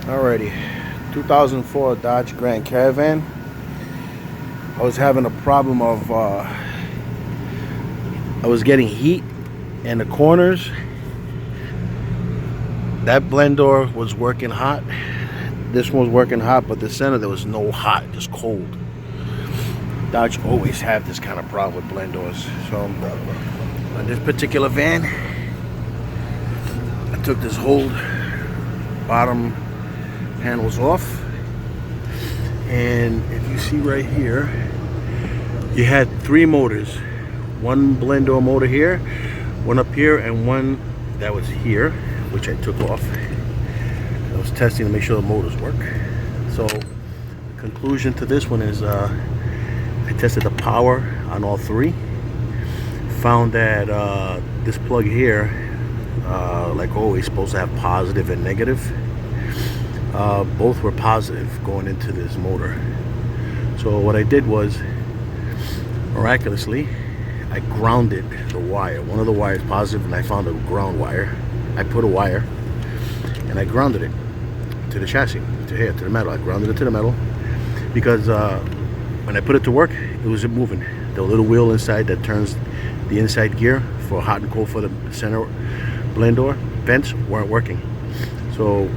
Alrighty, 2004 Dodge Grand Caravan. I was having a problem of I was getting heat in the corners. That blend door was working hot. This one was working hot, but the center there was no hot, just cold. Dodge always have this kind of problem with blend doors. So on this particular van, I took this whole bottom panels off, and if you see right here, you had three motors, one blend door motor here, one up here, and one that was here, which I took off. I was testing to make sure the motors work. So conclusion to this one is I tested the power on all three, found that this plug here, like always, supposed to have positive and negative. Both were positive going into this motor. So what I did was, miraculously, I grounded the wire. One of the wires positive, and I found a ground wire. I put a wire and I grounded it to the chassis, to here, to the metal. I grounded it to the metal because when I put it to work, it wasn't moving. The little wheel inside that turns the inside gear for hot and cold for the center blend door vents weren't working. So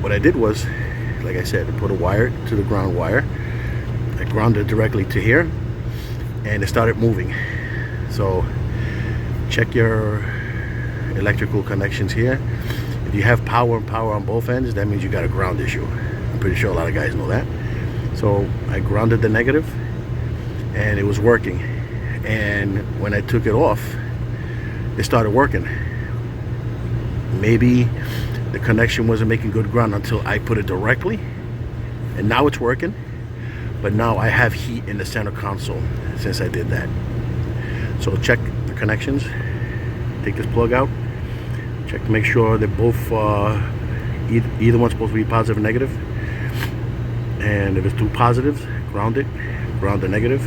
what I did was, like I said, I put a wire to the ground wire. I grounded it directly to here, and it started moving. So check your electrical connections here. If you have power on both ends, that means you got a ground issue. I'm pretty sure a lot of guys know that. So I grounded the negative, and it was working. And when I took it off, it started working. Maybe the connection wasn't making good ground until I put it directly, and now it's working. But now I have heat in the center console since I did that. So check the connections, take this plug out, check to make sure they're both either one's supposed to be positive or negative. And if it's two positives, ground it, ground the negative,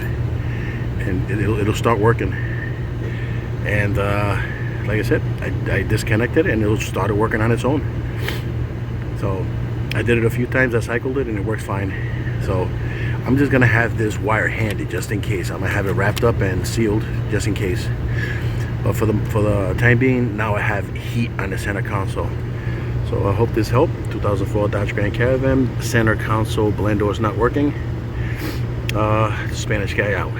and it'll start working. And like I said, I disconnected it and it started working on its own. So I did it a few times, I cycled it, and it works fine. So I'm just gonna have this wire handy just in case. I'm gonna have it wrapped up and sealed just in case. But for the time being, now I have heat on the center console. So I hope this helped. 2004 Dodge Grand Caravan, center console blend door is not working. Spanish guy out.